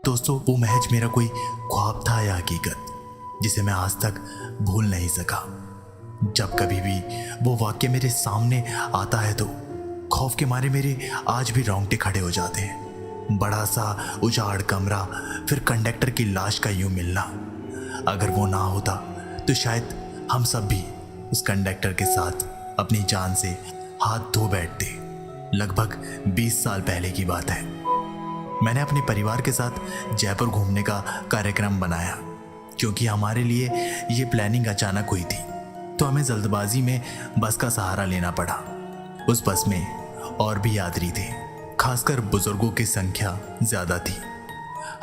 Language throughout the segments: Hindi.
दोस्तों, वो महज मेरा कोई ख्वाब था या हकीकत जिसे मैं आज तक भूल नहीं सका। जब कभी भी वो वाक्य मेरे सामने आता है तो खौफ के मारे मेरे आज भी रोंगटे खड़े हो जाते हैं। बड़ा सा उजाड़ कमरा, फिर कंडक्टर की लाश का यूं मिलना। अगर वो ना होता तो शायद हम सब भी उस कंडक्टर के साथ अपनी जान से हाथ धो बैठते। लगभग 20 साल पहले की बात है। मैंने अपने परिवार के साथ जयपुर घूमने का कार्यक्रम बनाया। क्योंकि हमारे लिए ये प्लानिंग अचानक हुई थी तो हमें जल्दबाजी में बस का सहारा लेना पड़ा। उस बस में और भी यात्री थे, खासकर बुजुर्गों की संख्या ज्यादा थी।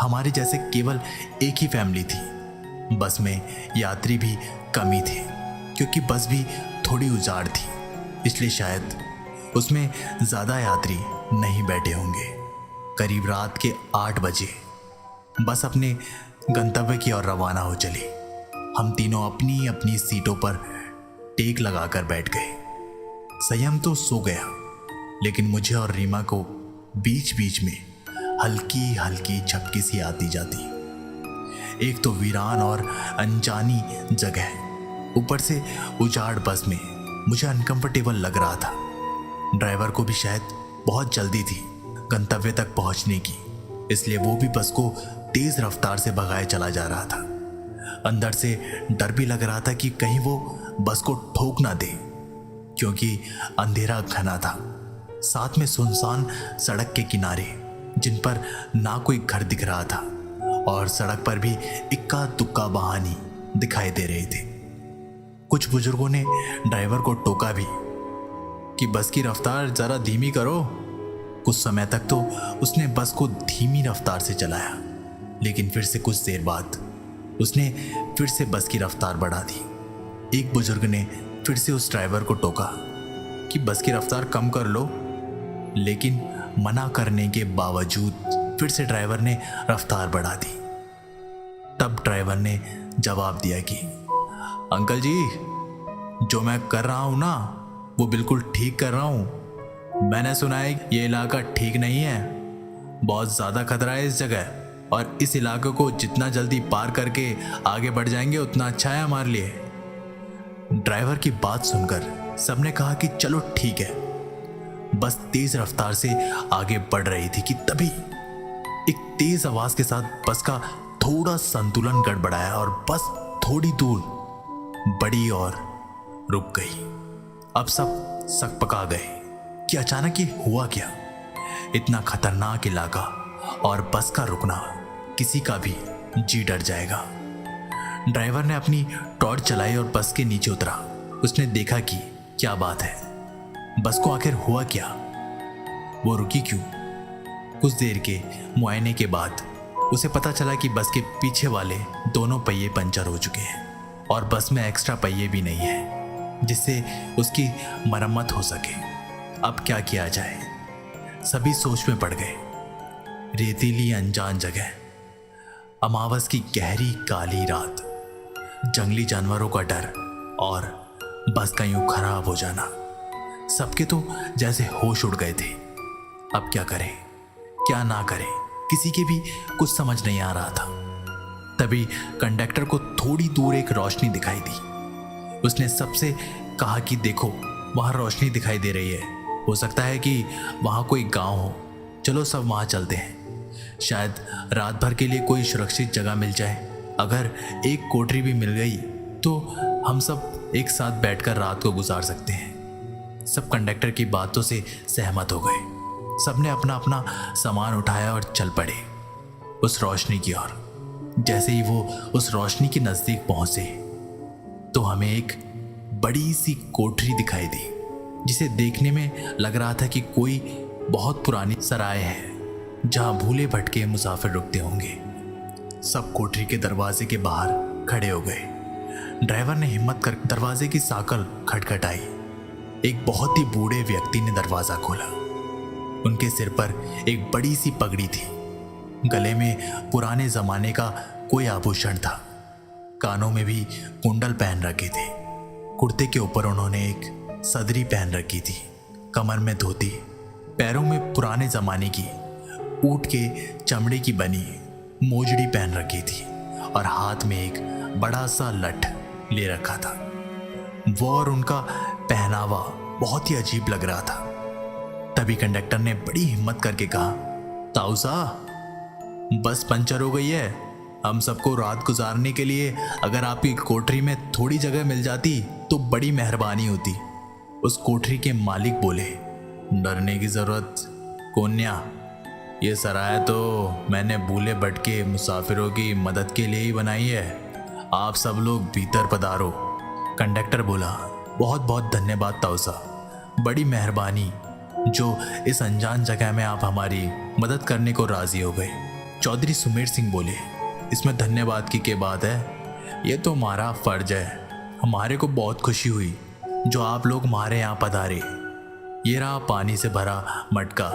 हमारे जैसे केवल एक ही फैमिली थी। बस में यात्री भी कम ही थे क्योंकि बस भी थोड़ी उजाड़ थी, इसलिए शायद उसमें ज्यादा यात्री नहीं बैठे होंगे। करीब रात के 8 बजे बस अपने गंतव्य की ओर रवाना हो चली। हम तीनों अपनी अपनी सीटों पर टेक लगाकर बैठ गए। संयम तो सो गया, लेकिन मुझे और रीमा को बीच बीच में हल्की हल्की झपकी सी आती जाती। एक तो वीरान और अनजानी जगह, ऊपर से उजाड़ बस में मुझे अनकंफर्टेबल लग रहा था। ड्राइवर को भी शायद बहुत जल्दी थी गंतव्य तक पहुंचने की, इसलिए वो भी बस को तेज रफ्तार से भगाए चला जा रहा था। अंदर से डर भी लग रहा था कि कहीं वो बस को ठोक ना दे, क्योंकि अंधेरा घना था। साथ में सुनसान सड़क के किनारे जिन पर ना कोई घर दिख रहा था और सड़क पर भी इक्का दुक्का वाहन ही दिखाई दे रहे थे। कुछ बुजुर्गों ने ड्राइवर को टोका भी कि बस की रफ्तार जरा धीमी करो। कुछ समय तक तो उसने बस को धीमी रफ्तार से चलाया, लेकिन फिर से कुछ देर बाद उसने फिर से बस की रफ्तार बढ़ा दी। एक बुजुर्ग ने फिर से उस ड्राइवर को टोका कि बस की रफ्तार कम कर लो, लेकिन मना करने के बावजूद फिर से ड्राइवर ने रफ्तार बढ़ा दी। तब ड्राइवर ने जवाब दिया कि अंकल जी, जो मैं कर रहा हूं ना वो बिल्कुल ठीक कर रहा हूं। मैंने सुना है ये इलाका ठीक नहीं है, बहुत ज्यादा खतरा है इस जगह, और इस इलाके को जितना जल्दी पार करके आगे बढ़ जाएंगे उतना अच्छा है हमारे लिए। ड्राइवर की बात सुनकर सबने कहा कि चलो ठीक है। बस तेज रफ्तार से आगे बढ़ रही थी कि तभी एक तेज आवाज के साथ बस का थोड़ा संतुलन गड़बड़ाया और बस थोड़ी दूर बढ़ी और रुक गई। अब सब सकपका गए कि अचानक ये हुआ क्या। इतना खतरनाक इलाका और बस का रुकना, किसी का भी जी डर जाएगा। ड्राइवर ने अपनी टॉर्च चलाई और बस के नीचे उतरा। उसने देखा कि क्या बात है, बस को आखिर हुआ क्या, वो रुकी क्यों। कुछ देर के मुआयने के बाद उसे पता चला कि बस के पीछे वाले दोनों पहिए पंचर हो चुके हैं और बस में एक्स्ट्रा पहिए भी नहीं है जिससे उसकी मरम्मत हो सके। अब क्या किया जाए, सभी सोच में पड़ गए। रेतीली अनजान जगह, अमावस की गहरी काली रात, जंगली जानवरों का डर और बस का यूं खराब हो जाना, सबके तो जैसे होश उड़ गए थे। अब क्या करें क्या ना करें, किसी के भी कुछ समझ नहीं आ रहा था। तभी कंडक्टर को थोड़ी दूर एक रोशनी दिखाई दी। उसने सबसे कहा कि देखो वहां रोशनी दिखाई दे रही है, हो सकता है कि वहां कोई गांव हो, चलो सब वहां चलते हैं, शायद रात भर के लिए कोई सुरक्षित जगह मिल जाए। अगर एक कोठरी भी मिल गई तो हम सब एक साथ बैठकर रात को गुजार सकते हैं। सब कंडक्टर की बातों से सहमत हो गए। सबने अपना अपना सामान उठाया और चल पड़े उस रोशनी की ओर। जैसे ही वो उस रोशनी के नजदीक पहुंचे तो हमें एक बड़ी सी कोठरी दिखाई दी, जिसे देखने में लग रहा था कि कोई बहुत पुरानी सराय है जहां भूले भटके मुसाफिर रुकते होंगे। सब कोठरी के दरवाजे के बाहर खड़े हो गए। ड्राइवर ने हिम्मत कर दरवाजे की साकल खटखटाई। एक बहुत ही बूढ़े व्यक्ति ने दरवाजा खोला। उनके सिर पर एक बड़ी सी पगड़ी थी, गले में पुराने जमाने का कोई आभूषण था, कानों में भी कुंडल पहन रखे थे। कुर्ते के ऊपर उन्होंने एक सदरी पहन रखी थी, कमर में धोती, पैरों में पुराने जमाने की ऊंट के चमड़े की बनी मोजड़ी पहन रखी थी और हाथ में एक बड़ा सा लठ ले रखा था। वो और उनका पहनावा बहुत ही अजीब लग रहा था। तभी कंडक्टर ने बड़ी हिम्मत करके कहा, ताऊसा, बस पंचर हो गई है। हम सबको रात गुजारने के लिए अगर आपकी कोठरी में थोड़ी जगह मिल जाती तो बड़ी मेहरबानी होती। उस कोठरी के मालिक बोले, डरने की जरूरत कोन्या, ये सराय तो मैंने भूले भटके मुसाफिरों की मदद के लिए ही बनाई है। आप सब लोग भीतर पधारो। कंडक्टर बोला, बहुत बहुत धन्यवाद ताऊसा, बड़ी मेहरबानी जो इस अनजान जगह में आप हमारी मदद करने को राजी हो गए। चौधरी सुमेर सिंह बोले, इसमें धन्यवाद की क्या बात है, ये तो हमारा फर्ज है। हमारे को बहुत खुशी हुई जो आप लोग हमारे यहाँ पधारे। ये रहा पानी से भरा मटका,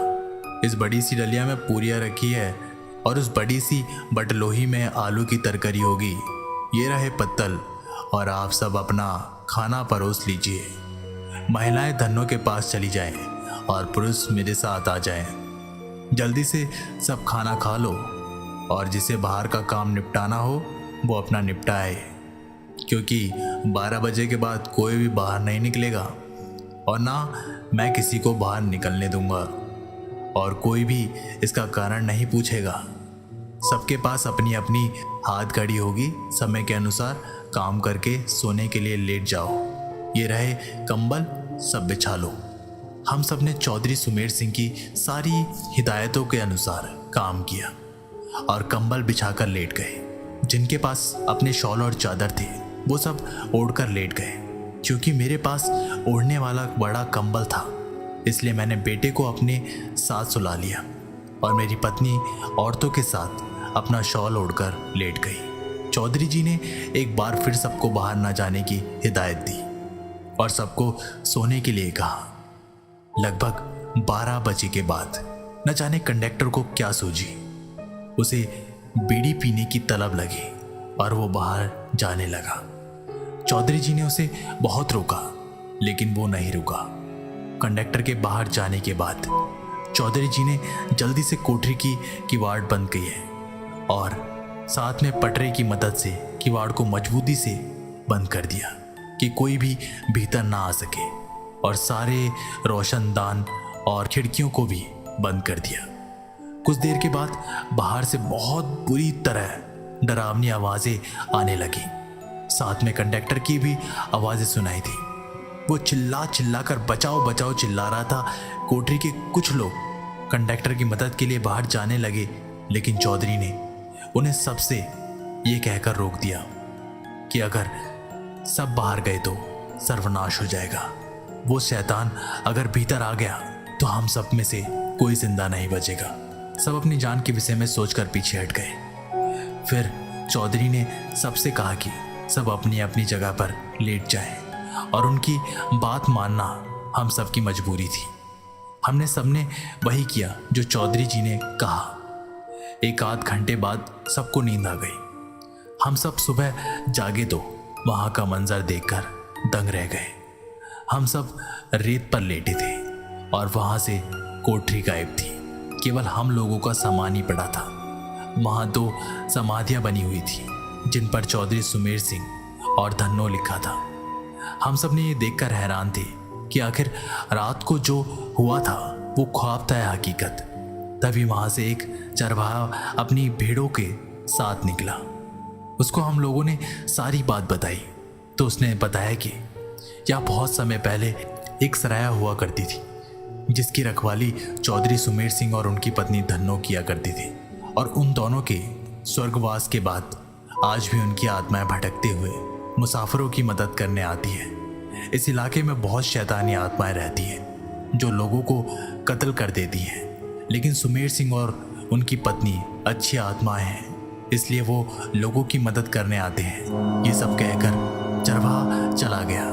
इस बड़ी सी डलिया में पूरियाँ रखी है और उस बड़ी सी बटलोही में आलू की तरकारी होगी। ये रहे पत्तल और आप सब अपना खाना परोस लीजिए। महिलाएं धन्नों के पास चली जाएं और पुरुष मेरे साथ आ जाएं। जल्दी से सब खाना खा लो और जिसे बाहर का काम निपटाना हो वो अपना निपटाए, क्योंकि 12 बजे के बाद कोई भी बाहर नहीं निकलेगा और ना मैं किसी को बाहर निकलने दूंगा और कोई भी इसका कारण नहीं पूछेगा। सबके पास अपनी अपनी हाथ घड़ी होगी, समय के अनुसार काम करके सोने के लिए लेट जाओ। ये रहे कंबल, सब बिछा लो। हम सब ने चौधरी सुमेर सिंह की सारी हिदायतों के अनुसार काम किया और कंबल बिछाकर लेट गए। जिनके पास अपने शॉल और चादर थे वो सब ओढ़कर लेट गए। क्योंकि मेरे पास ओढ़ने वाला बड़ा कंबल था इसलिए मैंने बेटे को अपने साथ सुला लिया और मेरी पत्नी औरतों के साथ अपना शॉल ओढ़कर लेट गई। चौधरी जी ने एक बार फिर सबको बाहर न जाने की हिदायत दी और सबको सोने के लिए कहा। लगभग 12 बजे के बाद न जाने कंडक्टर को क्या सूझी, उसे बीड़ी पीने की तलब लगी और वो बाहर जाने लगा। चौधरी जी ने उसे बहुत रोका लेकिन वो नहीं रुका। कंडक्टर के बाहर जाने के बाद चौधरी जी ने जल्दी से कोठरी की किवाड़ बंद की है और साथ में पटरे की मदद से किवाड़ को मजबूती से बंद कर दिया कि कोई भी भीतर ना आ सके और सारे रोशनदान और खिड़कियों को भी बंद कर दिया। कुछ देर के बाद बाहर से बहुत बुरी तरह डरावनी आवाज़ें आने लगी। साथ में कंडक्टर की भी आवाज़ें सुनाई थी। वो चिल्ला चिल्ला कर बचाओ बचाओ चिल्ला रहा था। कोठरी के कुछ लोग कंडक्टर की मदद के लिए बाहर जाने लगे लेकिन चौधरी ने उन्हें सबसे ये कहकर रोक दिया कि अगर सब बाहर गए तो सर्वनाश हो जाएगा। वो शैतान अगर भीतर आ गया तो हम सब में से कोई जिंदा नहीं बचेगा। सब अपनी जान के विषय में सोचकर पीछे हट गए। फिर चौधरी ने सबसे कहा कि सब अपनी अपनी जगह पर लेट जाएं और उनकी बात मानना हम सब की मजबूरी थी। हमने सबने वही किया जो चौधरी जी ने कहा। एक आध घंटे बाद सबको नींद आ गई। हम सब सुबह जागे तो वहां का मंजर देखकर दंग रह गए। हम सब रेत पर लेटे थे और वहां से कोठरी गायब थी। केवल हम लोगों का सामान ही पड़ा था। वहां 2 समाधियां बनी हुई थी जिन पर चौधरी सुमेर सिंह और धन्नो लिखा था। हम सब ने ये देखकर हैरान थे कि आखिर रात को जो हुआ था वो ख्वाब था या हकीकत। तभी वहां से एक चरवाहा अपनी भेड़ों के साथ निकला। उसको हम लोगों ने सारी बात बताई तो उसने बताया कि यहाँ बहुत समय पहले एक सराया हुआ करती थी जिसकी रखवाली चौधरी सुमेर सिंह और उनकी पत्नी धन्नो किया करती थी और उन दोनों के स्वर्गवास के बाद आज भी उनकी आत्माएं भटकते हुए मुसाफिरों की मदद करने आती है। इस इलाके में बहुत शैतानी आत्माएं रहती हैं जो लोगों को कत्ल कर देती हैं, लेकिन सुमेर सिंह और उनकी पत्नी अच्छी आत्माएं हैं इसलिए वो लोगों की मदद करने आते हैं। ये सब कहकर चरवाहा चला गया।